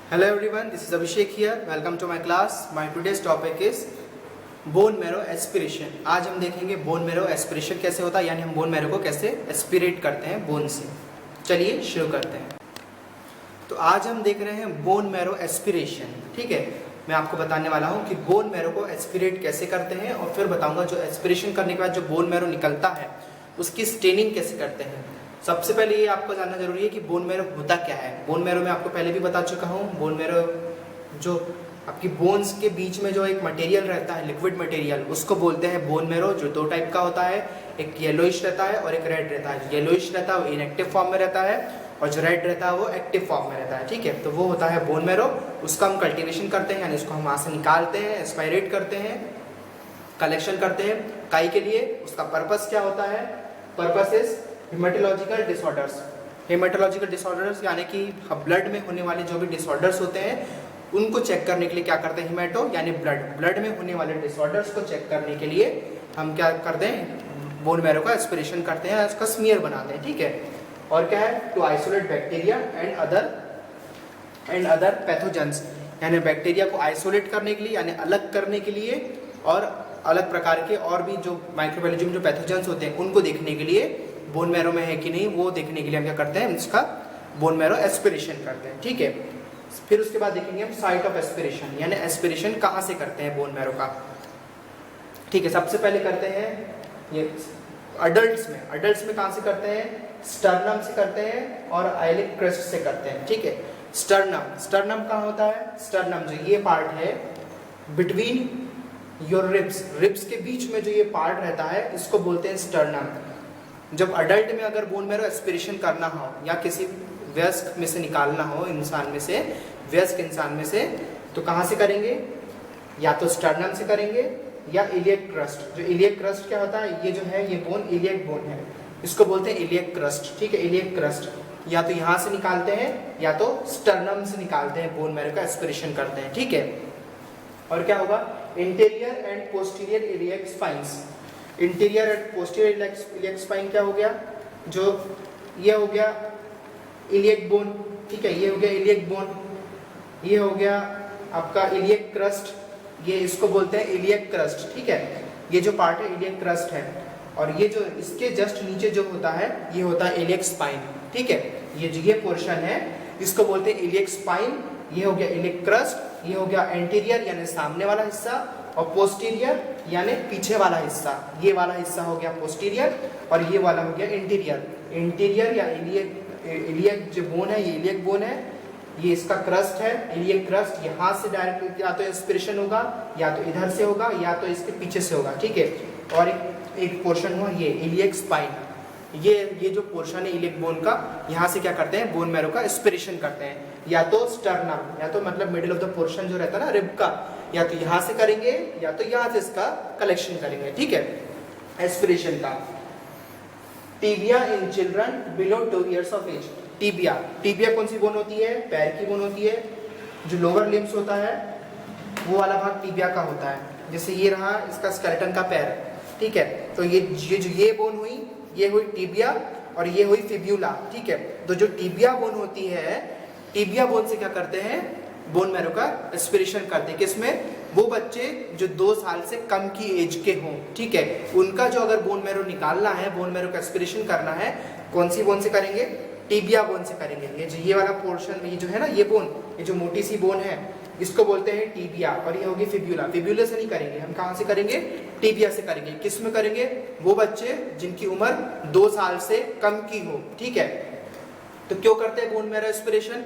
Hello everyone, this is Abhishek here. Welcome to my class. My today's topic is bone marrow aspiration. आज हम देखेंगे bone marrow aspiration कैसे होता है, यानी हम bone marrow को कैसे एस्पिरेट करते हैं बोन से। चलिए शुरू करते हैं। तो आज हम देख रहे हैं bone marrow aspiration, ठीक है। मैं आपको बताने वाला हूँ कि bone marrow को एस्पिरेट कैसे करते हैं और फिर बताऊंगा जो एस्पिरेशन करने के बाद जो bone marrow निकलता है उसकी स्टेनिंग कैसे करते हैं। सबसे पहले ये आपको जानना जरूरी है कि बोन मैरो होता क्या है। बोन मैरो में आपको पहले भी बता चुका हूँ। बोन मैरो जो आपकी बोन्स के बीच में जो एक मटेरियल रहता है, लिक्विड मटेरियल, उसको बोलते हैं बोन मैरो, जो दो टाइप का होता है। एक येलोइश रहता है और एक रेड रहता है। येलोइश रहता है वो इनएक्टिव फॉर्म में रहता है और जो रेड रहता है वो एक्टिव फॉर्म में रहता है, ठीक है। तो वो होता है बोन मैरो। उसका हम कल्टिवेशन करते हैं, यानी उसको हम वहाँ से निकालते हैं, एस्पायरेट करते हैं, कलेक्शन करते हैं काई के लिए। उसका पर्पस क्या होता है? Purpose is haematological disorders. Haematological disorders यानी कि ब्लड में होने वाले जो भी डिसऑर्डर्स होते हैं उनको चेक करने के लिए क्या करते हैं? हेमेटो यानी ब्लड में होने वाले डिसऑर्डर्स को चेक करने के लिए हम क्या करते हैं? बोन मैरो का एस्पिरेशन करते हैं, उसका स्मीयर बनाते हैं, ठीक है। और क्या है? To isolate bacteria and other pathogens, यानी बैक्टीरिया को आइसोलेट करने के लिए, यानी अलग करने के लिए, और अलग प्रकार के और भी जो माइक्रोबैलिज्म जो पैथोजेंस होते हैं उनको देखने के लिए, बोन मैरो में है कि नहीं वो देखने के लिए हम क्या करते हैं? इसका बोन मैरो एस्पिरेशन करते हैं, ठीक है। फिर उसके बाद देखेंगे हम साइट ऑफ एस्पिरेशन, यानी एस्पिरेशन कहाँ से करते हैं बोन मैरो का, ठीक है। सबसे पहले करते हैं ये अडल्ट्स में कहाँ से करते हैं? स्टर्नम से करते हैं और आइलिक क्रेस्ट से करते हैं, ठीक है। स्टर्नम कहाँ होता है? स्टर्नम जो ये पार्ट है बिटवीन योर रिब्स के बीच में जो ये पार्ट रहता है इसको बोलते हैं स्टर्नम। जब अडल्ट में अगर बोन मैरो एस्पिरेशन करना हो या किसी वयस्क में से निकालना हो, वयस्क इंसान में से, तो कहाँ से करेंगे? या तो स्टर्नम से करेंगे या इलियक क्रस्ट। जो इलियक क्रस्ट क्या होता है? ये जो है ये बोन इलियक बोन है, इसको बोलते हैं इलियक क्रस्ट, ठीक है। इलियक क्रस्ट या तो यहाँ से निकालते हैं या तो स्टर्नम से निकालते हैं, बोन मैरो का एस्पिरेशन करते हैं, ठीक है। और क्या होगा? Interior and posterior iliac spines. Interior and posterior iliac spine क्या हो गया? जो ये हो गया इलियक बोन, ठीक है। ये हो गया इलियक बोन, ये हो गया आपका इलियक क्रस्ट, ये इसको बोलते हैं इलियक क्रस्ट, ठीक है। ये जो पार्ट है इलियक क्रस्ट है, और ये जो इसके जस्ट नीचे जो होता है ये होता है इलियक स्पाइन, ठीक है। ये जो ये पोर्शन है इसको बोलते हैं इलियक स्पाइन। ये हो गया इलियक क्रस्ट, ये हो गया एंटीरियर यानी सामने वाला हिस्सा, और पोस्टीरियर यानी पीछे वाला हिस्सा। ये वाला हिस्सा हो गया पोस्टीरियर और ये वाला हो गया इंटीरियर या इलियक जो बोन है ये इलियक बोन है, ये इसका क्रस्ट है इलियक क्रस्ट। यहाँ से डायरेक्ट या तो एस्पिरेशन होगा या तो इधर से होगा या तो इसके पीछे से होगा, ठीक है। और एक पोर्शन हुआ ये इलियक स्पाइन, ये जो पोर्शन है इलियक बोन का, यहाँ से क्या करते हैं? बोन मैरो का एस्पिरेशन करते हैं। या तो स्टर्नम, या तो मतलब मिडिल ऑफ द पोर्शन जो रहता है ना रिब का, या तो यहाँ से करेंगे या तो यहाँ से इसका कलेक्शन करेंगे, ठीक है, एस्पिरेशन का। Tibia in children below 2 years of age. Tibia कौन सी बोन होती है? पैर की बोन होती है। जो लोअर लिम्स होता है वो वाला भाग टीबिया का होता है। जैसे ये रहा इसका स्केलेटन का पैर, ठीक है। तो ये बोन हुई, ये हुई टीबिया और ये हुई फिब्यूला, ठीक है। तो जो टीबिया बोन होती है, टीबिया बोन से क्या करते हैं? बोन मैरो का एस्पिरेशन करते हैं। किसमें? वो बच्चे जो 2 साल से कम की एज के हों, ठीक है, उनका जो अगर बोन मैरो निकालना है, बोन मैरो का एस्पिरेशन करना है, कौन सी बोन से करेंगे? टीबिया बोन से करेंगे। ये वाला पोर्शन, ये जो है ना ये बोन, ये जो मोटी सी बोन है इसको बोलते हैं टीबिया, और ये होगी फिब्यूला। फिब्यूला से नहीं करेंगे हम, कहाँ से करेंगे? टीबिया से करेंगे। किस में करेंगे? वो बच्चे जिनकी उम्र 2 साल से कम की हो, ठीक है। तो क्यों करते हैं bone marrow aspiration?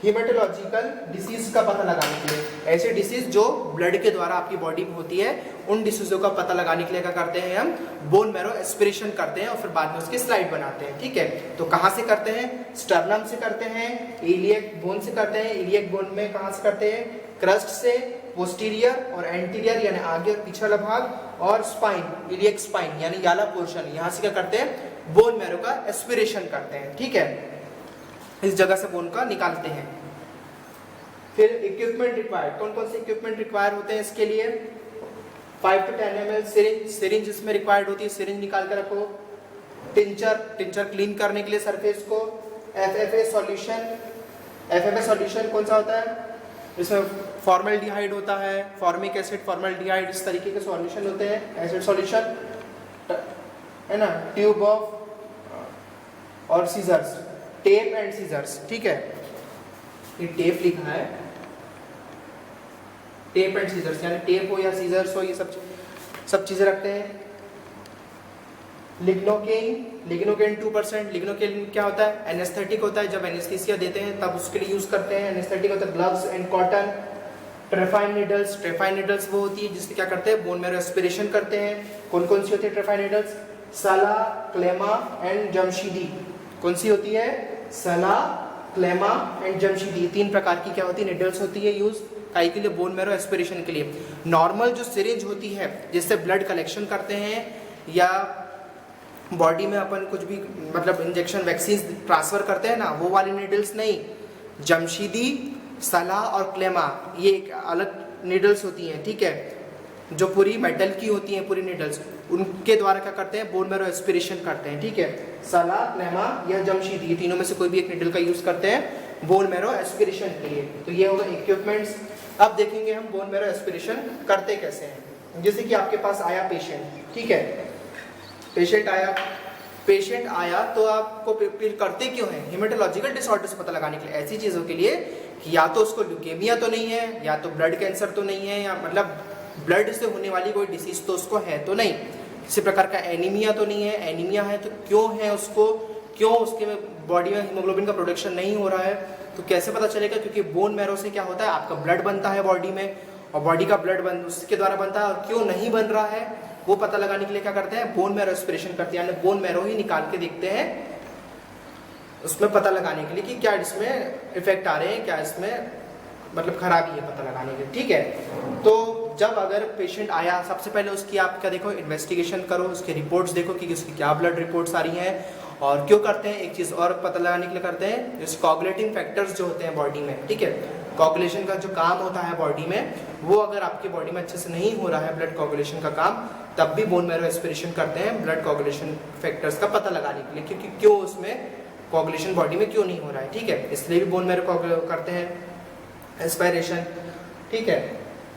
Haematological disease का पता लगाने के लिए। ऐसे डिसीज जो ब्लड के द्वारा आपकी बॉडी में होती है, उन डिसीजों का पता लगाने के लिए क्या करते हैं? हम बोन मैरो एस्पिरेशन करते हैं और फिर बाद में उसकी स्लाइड बनाते हैं, ठीक है। तो कहाँ से करते हैं? स्टर्नम से करते हैं, इलियक बोन से करते हैं। इलियक बोन में कहाँ से करते हैं? क्रस्ट से, पोस्टीरियर और एंटीरियर यानी आगे और पीछे वाला भाग, और स्पाइन इलियक स्पाइन यानी याला पोर्शन, यहाँ से क्या करते हैं? बोन मैरो का एस्पिरेशन करते हैं, ठीक है। इस जगह से बोन का निकालते हैं। फिर इक्विपमेंट रिक्वायर्ड, कौन कौन से इक्विपमेंट रिक्वायर होते हैं इसके लिए? 5 to 10 ml सिरिंज इसमें रिक्वायर्ड होती है, सिरिंज निकाल कर रखो। टिंचर क्लीन करने के लिए सरफेस को। FFA सॉल्यूशन FMS सॉल्यूशन कौन सा होता है? इसमें फॉर्मल्डिहाइड होता है, फॉर्मिक एसिड, फॉर्मल्डिहाइड, इस तरीके के सॉल्यूशन होते हैं। एसिड सॉल्यूशन है ना, ट्यूब ऑफ और सीजर्स, टेप एंड सीजर्स, ठीक है, ये टेप लिखा है, टेप एंड सीजर्स, यानी टेप हो या सीजर्स हो, ये सब चीजें रखते हैं। लिग्नोकेन 2%। लिग्नोकेन क्या होता है? एनेस्थेटिक होता है, जब एनेस्थीसिया देते हैं तब उसके लिए यूज करते हैं। एनेस्थेटिक होता है। Gloves and cotton. Trephine needles वो होती है जिससे क्या करते हैं? बोन मैरो एस्पिरेशन करते हैं। कौन कौन सी होती है ट्रेफाइन नीडल्स? सला, क्लेमा एंड जमशीदी। कौन सी होती है? सला, क्लेमा एंड जमशीदी। 3 प्रकार की क्या होती है? नीडल्स होती है यूज काई के लिए? बोन मैरो एस्पिरेशन के लिए। नॉर्मल जो सिरिंज होती है जिससे ब्लड कलेक्शन करते हैं या बॉडी में अपन कुछ भी मतलब इंजेक्शन वैक्सीन ट्रांसफर करते हैं ना, वो वाली नीडल्स नहीं। जमशीदी, सला और क्लेमा ये एक अलग नीडल्स होती हैं, ठीक है, जो पूरी मेटल की होती हैं पूरी नीडल्स, उनके द्वारा क्या करते हैं? बोन मैरो एस्पिरेशन करते हैं, ठीक है। सला, क्लेमा या जमशीदी, ये तीनों में से कोई भी एक नीडल का यूज करते हैं बोन मैरो एस्पिरेशन के लिए। तो ये होगा इक्विपमेंट्स। अब देखेंगे हम बोन मैरो एस्पिरेशन करते कैसे हैं। जैसे कि आपके पास आया पेशेंट, ठीक है, पेशेंट आया तो आपको करते क्यों है? हेमेटोलॉजिकल डिसऑर्डर से पता लगाने के लिए, ऐसी चीजों के लिए कि या तो उसको ल्यूकेमिया तो नहीं है, या तो ब्लड कैंसर तो नहीं है, या मतलब ब्लड से होने वाली कोई डिसीज तो उसको है तो नहीं, किसी प्रकार का एनीमिया तो नहीं है। एनीमिया है तो क्यों है उसको, क्यों उसके बॉडी में हीमोग्लोबिन का प्रोडक्शन नहीं हो रहा है, तो कैसे पता चलेगा? क्योंकि बोन मैरो से क्या होता है? आपका ब्लड बनता है बॉडी में, और बॉडी का ब्लड उसके द्वारा बनता है, और क्यों नहीं बन रहा है वो पता लगाने के लिए क्या करते हैं? बोन मैरो एस्पिरेशन करते हैं, यानी बोन मैरो ही निकाल के देखते हैं उसमें पता लगाने के लिए कि क्या इसमें इफेक्ट आ रहे हैं, क्या इसमें मतलब खराबी है, पता लगाने के लिए, ठीक है। तो जब अगर पेशेंट आया, सबसे पहले उसकी आप क्या देखो? इन्वेस्टिगेशन करो, उसके रिपोर्ट्स देखो कि उसकी क्या ब्लड रिपोर्ट्स आ रही हैं और क्यों करते हैं। एक चीज और पता लगाने के लिए करते हैं, जैसे कोगुलेटिंग फैक्टर्स जो होते हैं बॉडी में, ठीक है, कोगुलेशन का जो काम होता है बॉडी में, वो अगर आपकी बॉडी में अच्छे से नहीं हो रहा है ब्लड कोगुलेशन का काम, तब भी बोन मैरो एस्पिरेशन करते हैं ब्लड कोगुलेशन फैक्टर्स का पता लगाने के लिए, क्योंकि क्यों उसमें कोगुलेशन बॉडी में क्यों नहीं हो रहा है, ठीक है, इसलिए भी बोन मैरो करते हैं एस्पिरेशन, ठीक है।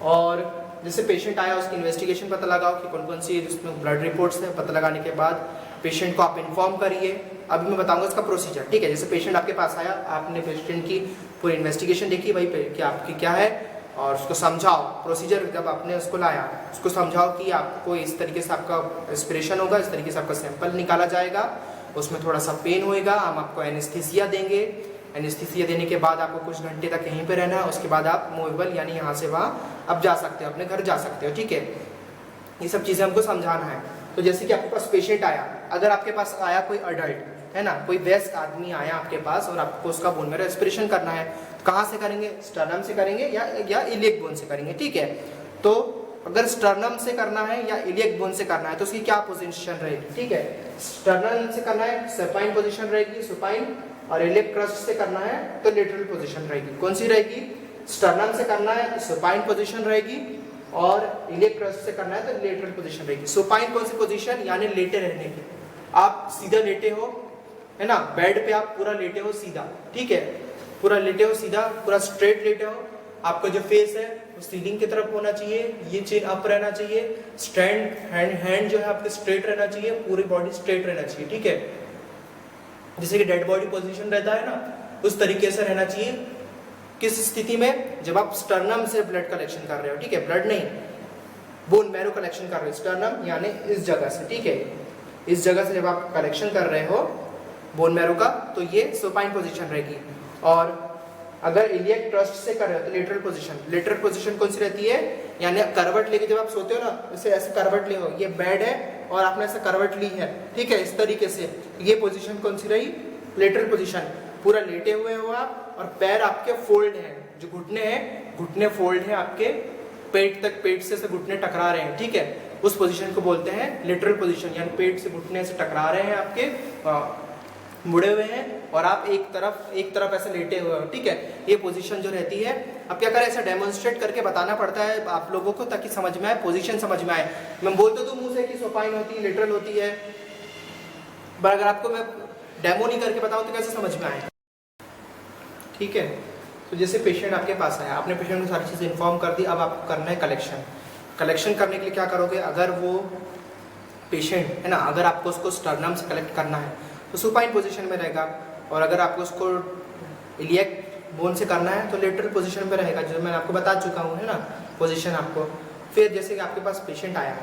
और जैसे पेशेंट आया उसकी इन्वेस्टिगेशन पता लगाओ कि कौन कौन सी जिसमें ब्लड रिपोर्ट्स हैं, पता लगाने के बाद पेशेंट को आप इन्फॉर्म करिए। अभी मैं बताऊंगा इसका प्रोसीजर, ठीक है। जैसे पेशेंट आपके पास आया, आपने पेशेंट की पूरी इन्वेस्टिगेशन देखी, भाई क्या आपकी क्या है, और उसको समझाओ प्रोसीजर। जब आपने उसको लाया, उसको समझाओ कि आपको इस तरीके से आपका एस्पिरेशन होगा, इस तरीके से आपका सैंपल निकाला जाएगा, उसमें थोड़ा सा पेन होएगा, हम आपको एनेस्थीसिया देंगे, एनेस्थीसिया देने के बाद आपको कुछ घंटे तक यहीं पे रहना है, उसके बाद आप मूवेबल यानी यहाँ से वहाँ अब जा सकते हो, अपने घर जा सकते हो, ठीक है। ये सब चीज़ें हमको समझाना है। तो जैसे कि आपके पास पेशेंट आया, अगर आपके पास आया कोई अडल्ट है ना, कोई वयस्क आदमी आया आपके पास और आपको उसका बोन मैरो एस्पिरेशन करना है, कहाँ से करेंगे? स्टर्नम से करेंगे या इलियक बोन से करेंगे, ठीक है। तो अगर स्टर्नम से करना है या इलियक बोन से करना है तो उसकी क्या पोजीशन रहेगी, ठीक है। स्टर्नम से करना है सुपाइन पोजीशन रहेगी, सुपाइन, और इलियक क्रस्ट से करना है तो लेटरल पोजीशन रहेगी। कौन सी रहेगी? स्टर्नम से करना है तो सुपाइन पोजीशन रहेगी, और इलियक क्रस्ट से करना है तो लेटरल पोजीशन रहेगी। सुपाइन कौन सी पोजीशन? यानी लेटे रहने की, आप सीधा लेटे हो, है ना, बेड पे आप पूरा लेटे हो सीधा, ठीक है, पूरा लेटे हो सीधा, पूरा स्ट्रेट लेटे हो, आपका जो फेस है वो सीलिंग की तरफ होना चाहिए, ये चिन अप रहना चाहिए, स्टैंड हैंड जो है आपके स्ट्रेट रहना चाहिए, पूरी बॉडी स्ट्रेट रहना चाहिए, ठीक है। जैसे कि डेड बॉडी पोजीशन रहता है ना, उस तरीके से रहना चाहिए। किस स्थिति में? जब आप स्टर्नम से ब्लड कलेक्शन कर रहे हो, ठीक है, ब्लड नहीं, बोन मैरो कलेक्शन कर रहे हो, स्टर्नम यानी इस जगह से, ठीक है, इस जगह से जब आप कलेक्शन कर रहे हो बोन मैरो का, तो ये सुपाइन पोजीशन रहेगी। और अगर इलियक ट्रस्ट से कर रहे हो तो लेटरल पोजीशन। लेटरल पोजीशन कौन सी रहती है? यानी करवट लेके जब आप सोते हो ना, जैसे ऐसे करवट ले हो, ये बेड है और आपने ऐसे करवट ली है, ठीक है, इस तरीके से, ये पोजीशन कौन सी रही? Lateral position. पूरा लेटे हुए हो आप, और पैर आपके फोल्ड हैं, जो घुटने हैं, घुटने फोल्ड हैं आपके, पेट तक, पेट से घुटने टकरा रहे हैं, ठीक है, उस पोजीशन को बोलते हैं लेटरल पोजीशन, यानी पेट से घुटने से टकरा रहे हैं आपके, मुड़े हुए हैं, और आप एक तरफ ऐसे लेटे हुए हो, ठीक है। ये पोजीशन जो रहती है, अब क्या करें, ऐसा डेमोन्स्ट्रेट करके बताना पड़ता है आप लोगों को ताकि समझ में आए, पोजीशन समझ में आए। मैं बोलता तो मुंह से कि सुपाइन होती है, लेटरल होती है, पर अगर आपको मैं डेमो नहीं करके बताऊं तो कैसे समझ में आए, ठीक है। तो जैसे पेशेंट आपके पास आया, आपने पेशेंट को सारी चीज़ इन्फॉर्म कर दी, अब आपको करना है कलेक्शन। कलेक्शन करने के लिए क्या करोगे, अगर वो पेशेंट है ना, अगर आपको उसको स्टर्नम से कलेक्ट करना है तो सुपाइन पोजीशन में रहेगा, और अगर आपको उसको इलियक बोन से करना है तो लेटरल पोजीशन में रहेगा, जो मैं आपको बता चुका हूँ है ना पोजीशन आपको। फिर जैसे कि आपके पास पेशेंट आया,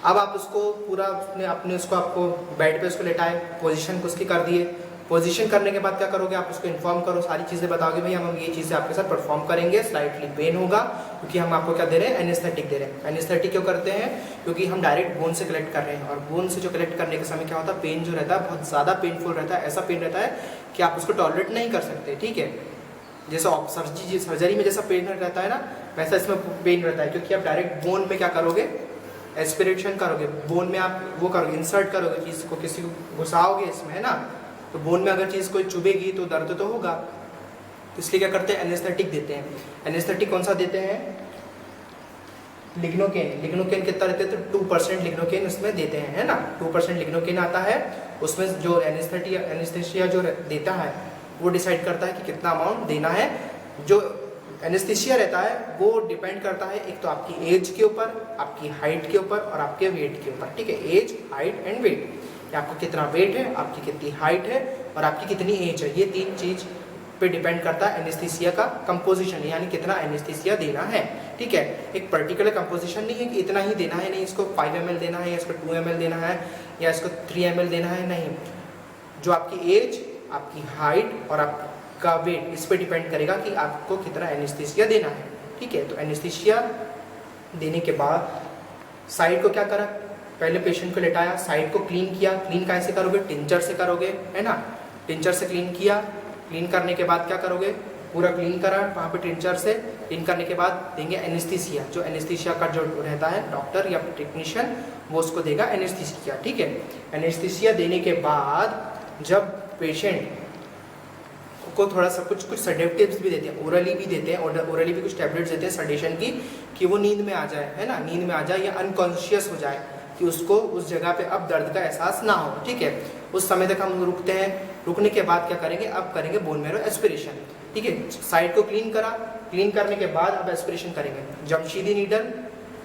अब आप उसको पूरा अपने उसको आपको बेड पे उसको लेटाए, पोजीशन को उसकी कर दिए। पोजीशन करने के बाद क्या करोगे, आप उसको इन्फॉर्म करो, सारी चीज़ें बताओगे, भाई हम ये चीज़ें आपके साथ परफॉर्म करेंगे, स्लाइटली पेन होगा क्योंकि हम आपको क्या दे रहे हैं, एनेस्थेटिक दे रहे हैं। एनेस्थेटिक क्यों करते हैं, क्योंकि हम डायरेक्ट बोन से कलेक्ट कर रहे हैं, और बोन से जो कलेक्ट करने के समय क्या होता है, पेन जो रहता है बहुत ज़्यादा पेनफुल रहता है, ऐसा पेन रहता है कि आप उसको टॉलरेट नहीं कर सकते, ठीक है। जैसे सर्जरी में जैसा पेन रहता है ना, वैसा इसमें पेन रहता है, क्योंकि आप डायरेक्ट बोन में क्या करोगे, एस्पिरेशन करोगे, बोन में आप वो करोगे, इंसर्ट करोगे चीज़ को, किसी को घुसाओगे इसमें है ना, तो बोन में अगर चीज़ कोई चुभेगी तो दर्द तो होगा, तो इसलिए क्या करते हैं, एनेस्थेटिक देते हैं। एनेस्थेटिक कौन सा देते हैं, लिग्नोकेन। लिग्नोकेन कितना रहते हैं, तो 2% लिग्नोकेन उसमें देते हैं, है ना, 2% लिग्नोकेन आता है उसमें। जो एनेस्थेसिया जो देता है वो डिसाइड करता है कि कितना अमाउंट देना है। जो एनेस्थेसिया रहता है वो डिपेंड करता है एक तो आपकी एज के ऊपर, आपकी हाइट के ऊपर, और आपके वेट के ऊपर, ठीक है। एज, हाइट एंड वेट, आपको कितना वेट है, आपकी कितनी हाइट है, और आपकी कितनी एज है, ये 3 चीज पे डिपेंड करता है एनेस्थीसिया का कंपोजिशन, यानी कितना एनेस्थीसिया देना है, ठीक है। एक पर्टिकुलर कंपोजिशन नहीं है कि इतना ही देना है, नहीं इसको 5 ml देना है, या इसको 2 ml देना है, या इसको 3 ml देना है, नहीं। जो आपकी एज, आपकी हाइट और आपका वेट, इस पे डिपेंड करेगा कि आपको कितना एनेस्थीसिया देना है, ठीक है। तो एनेस्थीसिया देने के बाद साइड को क्या करा, पहले पेशेंट को लेटाया, साइड को क्लीन किया। क्लीन कैसे करोगे, टिंचर से करोगे, है ना, टिंचर से क्लीन किया। क्लीन करने के बाद क्या करोगे, पूरा क्लीन करा वहाँ पे टिंचर से। क्लीन करने के बाद देंगे एनेस्थीसिया। जो एनेस्थीसिया का जो रहता है डॉक्टर या टेक्नीशियन, वो उसको देगा एनेस्थीसिया, ठीक है। एनेस्थीसिया देने के बाद जब पेशेंट को थोड़ा सा कुछ सेडेटिव्स भी देते हैं, ओरली भी देते हैं, और ओरली भी कुछ टैबलेट्स देते हैं सडेशन की, कि वो नींद में आ जाए, है ना, नींद में आ जाए या अनकॉन्शियस हो जाए, कि उसको उस जगह पे अब दर्द का एहसास ना हो, ठीक है। उस समय तक हम रुकते हैं। रुकने के बाद क्या करेंगे, अब करेंगे बोन मैरो एस्पिरेशन, ठीक है। साइड को क्लीन करा, क्लीन करने के बाद अब एस्पिरेशन करेंगे। जमशीदी नीडल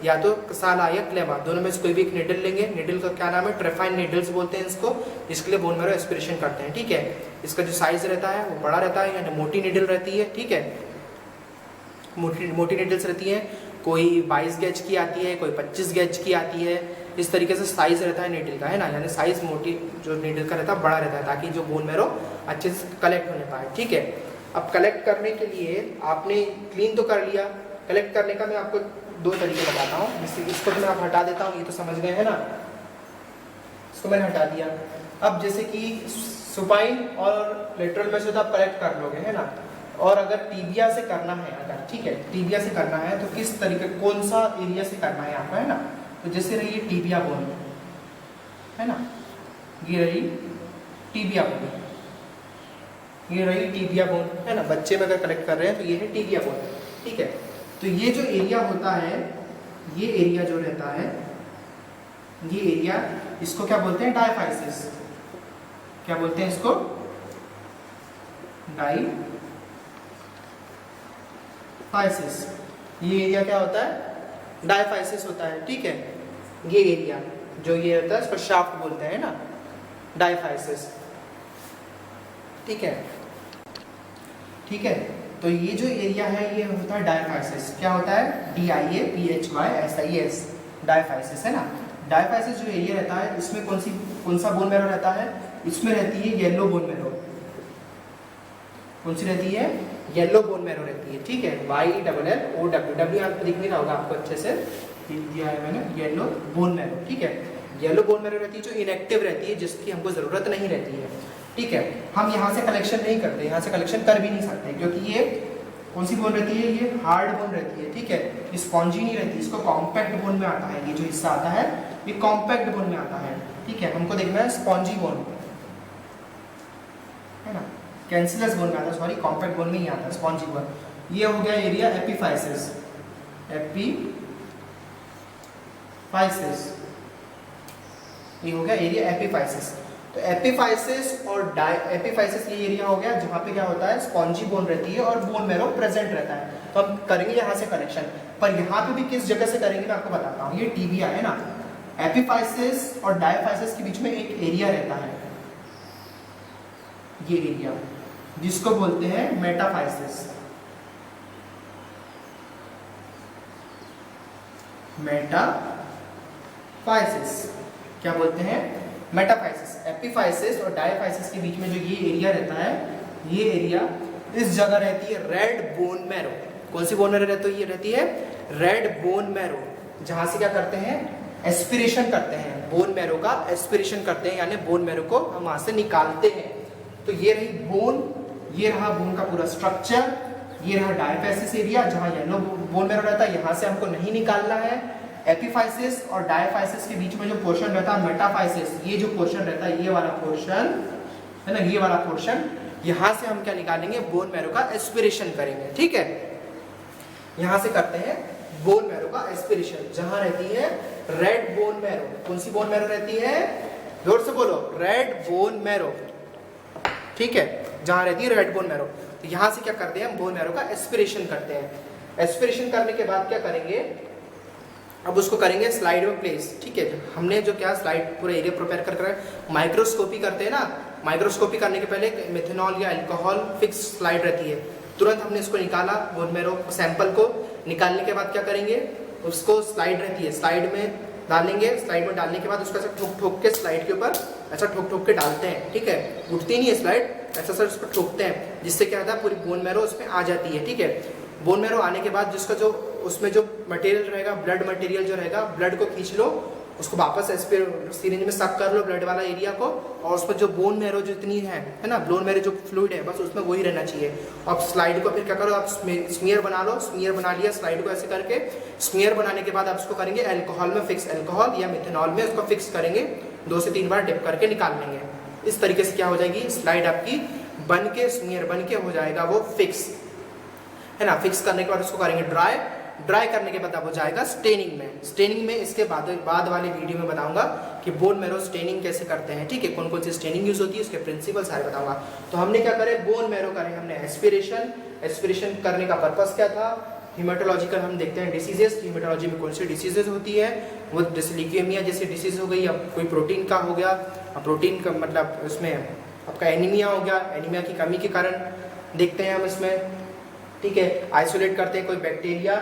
या तो कसाला या क्लेमा, दोनों में से कोई भी एक नीडल लेंगे। नीडल का क्या नाम है, ट्रेफाइन नीडल्स बोलते हैं इसको। इसके लिए बोन मैरो एस्पिरेशन करते हैं, ठीक है। इसका जो साइज रहता है वो बड़ा रहता है, यानी मोटी नीडल रहती है, ठीक है। मोटी नीडल्स रहती है, कोई 22 गेज की आती है, कोई 25 गेज की आती है। इस तरीके से साइज रहता है नीडल का, है ना, यानी साइज मोटी जो नीडल का रहता है बड़ा रहता है, ताकि जो बोन मैरो अच्छे से कलेक्ट होने पाए, ठीक है। अब कलेक्ट करने के लिए आपने क्लीन तो कर लिया, कलेक्ट करने का मैं आपको 2 तरीके बताता हूँ। इसको तो मैं आप हटा देता हूँ, ये तो समझ गए है ना, इसको मैंने हटा दिया। अब जैसे कि सुपाइन और लेटरल में से तो आप कलेक्ट कर लोगे, है ना, और अगर टीबिया से करना है, अगर ठीक है टीबिया से करना है तो किस तरीके, कौन सा एरिया से करना है आपको, है ना। तो जैसे रही टीबिया बोन, है ना, ये रही टीबिया बोन, ये रही टीबिया बोन, है ना। बच्चे में अगर कलेक्ट कर रहे हैं तो ये है टीबिया बोन, ठीक है। तो ये जो एरिया होता है, ये एरिया जो रहता है, ये एरिया, इसको क्या बोलते हैं, डायफाइसिस। क्या बोलते हैं इसको, डायफाइसिस। ये एरिया क्या होता है, डायफाइसिस होता है, ठीक है। ये एरिया जो ये होता है इसको शाफ्ट बोलते हैं ना, डायफाइसिस, ठीक है, ठीक है। तो ये जो एरिया है ये होता है डायफाइसिस। क्या होता है, DIAPHYSIS, डायफाइसिस, है ना। डायफाइसिस जो एरिया रहता है इसमें कौन सा बोन मैरो रहता है, इसमें रहती है येलो बोन मैरो। कौन सी रहती है, येलो बोन मैरो रहती है, ठीक है। YLLOW, W यहाँ पे दिख नहीं रहा होगा आपको, अच्छे से दिया है मैंने, येलो बोन मैरो, ठीक है। येलो बोन मैरो रहती है जो इनएक्टिव रहती है, जिसकी हमको जरूरत नहीं रहती है, ठीक है। हम यहाँ से कलेक्शन नहीं करते, यहाँ से कलेक्शन कर भी नहीं सकते, क्योंकि ये कौन सी बोन रहती है, ये हार्ड बोन रहती है, ठीक है। ये स्पॉन्जी नहीं रहती, इसको कॉम्पैक्ट बोन में आता है। ये जो हिस्सा आता है ये कॉम्पैक्ट बोन में आता है, ठीक है। हमको देखना है स्पॉन्जी बोन, है ना, कैंसिलस बोन में आता है, सॉरी कॉम्पैक्ट बोन में ही आता है, स्पॉन्जी बोन। ये हो गया एरिया एपिफाइसिस, एपिफाइसिस, ये हो गया एरिया एपिफाइसिस। तो एपिफाइसिस और एपिफाइसिस ये एरिया हो गया जहाँ पे क्या होता है, स्पॉन्जी बोन रहती है और बोन मैरो प्रेजेंट रहता है। तो हम करेंगे यहाँ से कनेक्शन, पर यहाँ पे भी किस जगह से करेंगे मैं आपको बताता हूँ। ये टीबिया है ना, एपिफाइसिस और डायफाइसिस के बीच में एक एरिया रहता है, ये एरिया जिसको बोलते हैं मेटाफाइसिस। मेटाफाइसिस क्या बोलते हैं, मेटाफाइसिस। एपिफाइसिस और डायफाइसिस के बीच में जो ये एरिया रहता है, ये एरिया इस जगह रहती है रेड बोन मैरो। कौन सी बोन मैरो रहती है, रेड बोन मैरो, जहां से क्या करते हैं, एस्पिरेशन करते हैं, बोन मैरो का एस्पिरेशन करते हैं, यानी बोन मैरो को हम वहां से निकालते हैं। तो ये रही बोन, ये रहा बोन का पूरा स्ट्रक्चर, ये रहा डायफाइसिस एरिया जहां येलो बोन मैरो रहता है, यहां से हमको नहीं निकालना है। एपिफाइसिस और डायफाइसिस के बीच में जो पोर्शन रहता है मेटाफाइसिस, ये जो पोर्शन रहता है, ये वाला पोर्शन है ना, ये वाला पोर्शन, यहां से हम क्या निकालेंगे, बोन मैरो का एस्पिरेशन करेंगे। ठीक है, यहां से करते हैं बोन मैरो का एस्पिरेशन, जहां रहती है रेड बोन मैरो। कौन सी बोन मैरो रहती है, जोर से बोलो, रेड बोन मैरो। ठीक है, जहां रहती है रेड बोन मैरो। तो यहां से क्या करते हैं, हम बोन मैरो का एस्पिरेशन करते हैं। एस्पिरेशन करने के बाद क्या करेंगे, अब उसको करेंगे स्लाइड में प्लेस। ठीक है, हमने जो क्या स्लाइड पूरा एरिया प्रिपेयर कर माइक्रोस्कोपी करते हैं ना, माइक्रोस्कोपी करने के पहले मेथनॉल या अल्कोहल फिक्स स्लाइड रहती है, तुरंत हमने इसको निकाला, बोन मैरो सैंपल को निकालने के बाद क्या करेंगे, उसको स्लाइड रहती है, स्लाइड में डालेंगे। स्लाइड में डालने के बाद उसको ऐसा ठोक ठोक के स्लाइड के ऊपर ऐसा ठोक ठोक के डालते हैं। ठीक है, उठती नहीं है स्लाइड, ऐसा सर उसको ठोकते हैं, जिससे क्या होता है, पूरी बोन मैरो उसमें आ जाती है। ठीक है, बोन मैरो आने के बाद जिसका जो उसमें जो मटेरियल रहेगा, ब्लड मटेरियल जो रहेगा, ब्लड को खींच लो, उसको वापस सिरिंज में सक कर लो ब्लड वाला एरिया को, और उसमें जो बोन मैरो जितनी है ना, बोन मैरो जो फ्लूइड है, बस उसमें वही रहना चाहिए। अब स्लाइड को फिर क्या करो, आप स्मीयर बना लो, स्मीयर बना लिया स्लाइड को ऐसे करके। स्मीयर बनाने के बाद आप उसको करेंगे अल्कोहल में फिक्स, अल्कोहल या मिथेनॉल में उसको फिक्स करेंगे, 2 से 3 बार डिप करके निकाल लेंगे। इस तरीके से क्या हो जाएगी, स्लाइड आपकी बन के, स्मीयर बन के हो जाएगा वो फिक्स, है ना। फिक्स करने के बाद उसको करेंगे ड्राई, ड्राई करने के बाद अब हो जाएगा स्टेनिंग में। स्टेनिंग में इसके बाद वाले वीडियो में बताऊंगा कि बोन मैरो स्टेनिंग कैसे करते हैं। ठीक है, कौन कौन सी स्टेनिंग यूज होती है, उसके प्रिंसिपल सारे बताऊंगा। तो हमने क्या करे, बोन मैरो करे हमने एस्पिरेशन। एस्पिरेशन करने का पर्पस क्या था, हीमेटोलॉजिकल हम देखते हैं डिसीजेस, हीमेटोलॉजी में कौन सी डिसीजेस होती है, वो जैसे ल्यूकेमिया जैसी डिसीज हो गई, अब कोई प्रोटीन का हो गया, प्रोटीन का मतलब उसमें आपका एनीमिया हो गया, एनीमिया की कमी के कारण देखते हैं हम इसमें। ठीक है, आइसोलेट करते हैं कोई बैक्टीरिया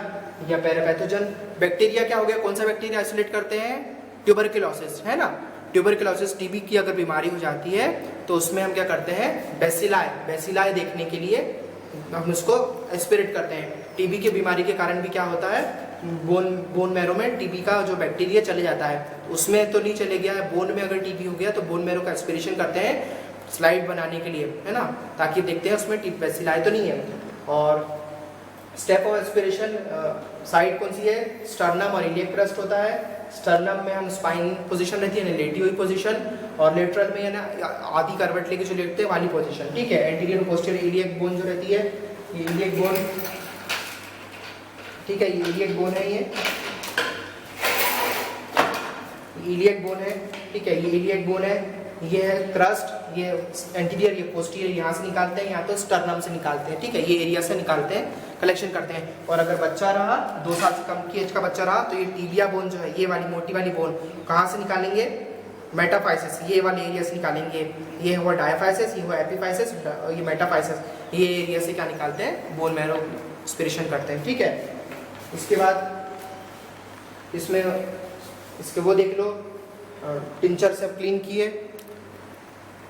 या पैरापैथोजन। बैक्टीरिया क्या हो गया, कौन सा बैक्टीरिया आइसोलेट करते हैं, ट्यूबरकुलोसिस, है ना। ट्यूबरकुलोसिस, टीबी की अगर बीमारी हो जाती है तो उसमें हम क्या करते हैं, बेसिलाई, बेसिलाई देखने के लिए हम उसको एस्पिरेट करते हैं। टीबी की बीमारी के कारण भी क्या होता है, बोन मैरो में टीबी का जो बैक्टीरिया चले जाता है, उसमें तो नहीं चले गया है, बोन में अगर टीबी हो गया तो बोन मैरो का एस्पिरेशन करते हैं स्लाइड बनाने के लिए, है ना, ताकि देखते हैं उसमें बेसिलाई तो नहीं है। और स्टेप ऑफ एस्पिरेशन साइड कौन सी है, स्टर्नम और इलियक क्रस्ट होता है। स्टर्नम में हम स्पाइन पोजीशन रहती है, लेटी हुई पोजीशन, और लेटरल में है ना आधी करवट लेके जो लेटते हैं वाली पोजीशन। ठीक है, एंटीरियर पोस्टीरियर इलियक बोन जो रहती है, ये इलियक बोन, ठीक है, ये इलियक बोन है, ये इलियक बोन है। ठीक है, ये इलियक बोन है, ये है क्रस्ट, ये एंटीरियर, ये पोस्टीरियर यहाँ से निकालते हैं, या तो स्टर्नम से निकालते हैं। ठीक है, ये एरिया से निकालते हैं, कलेक्शन करते हैं। और अगर बच्चा रहा, 2 साल से कम की एज का बच्चा रहा, तो ये टीबिया बोन जो है, ये वाली मोटी वाली बोन कहाँ से निकालेंगे, मेटाफाइसिस, ये वाले एरिया से निकालेंगे। ये हुआ डायफाइसिस, ये हुआ एपिफाइसिस, ये मेटाफाइसिस, ये एरिया से क्या निकालते हैं, बोन मैरो एस्पिरेशन करते हैं। ठीक है, उसके बाद इसमें इसके वो देख लो, टिंचर से क्लीन किए,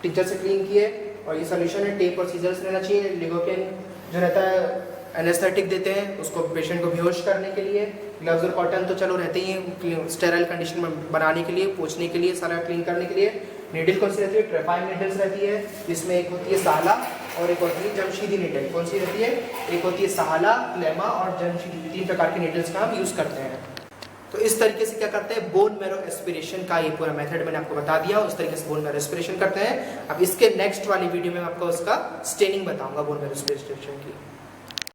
टिंचर से क्लीन किए, और ये सोल्यूशन है, टेप और सीजर्स रहना चाहिए। लिगोकेन जो रहता है एनेस्थेटिक देते हैं उसको पेशेंट को बेहोश करने के लिए। ग्लव्स और कॉटन तो चलो रहते ही हैं स्टेराइल कंडीशन में बनाने के लिए, पोंछने के लिए, सारा क्लीन करने के लिए। नीडल कौन सी रहती है, ट्रेपाइन नीडल्स रहती है, इसमें एक होती है साला और एक होती है जमशीदी नीडल। कौन सी रहती है, एक होती है साला, क्लेमा और जमशीदी, 3 प्रकार की नीडल्स का हम यूज़ करते हैं। तो इस तरीके से क्या करते हैं, बोन मैरो एस्पिरेशन का ये पूरा मेथड मैंने आपको बता दिया, उस तरीके से बोन मैरो एस्पिरेशन करते हैं। अब इसके नेक्स्ट वाली वीडियो में आपको उसका स्टेनिंग बताऊंगा बोन मैरो एस्पिरेशन की।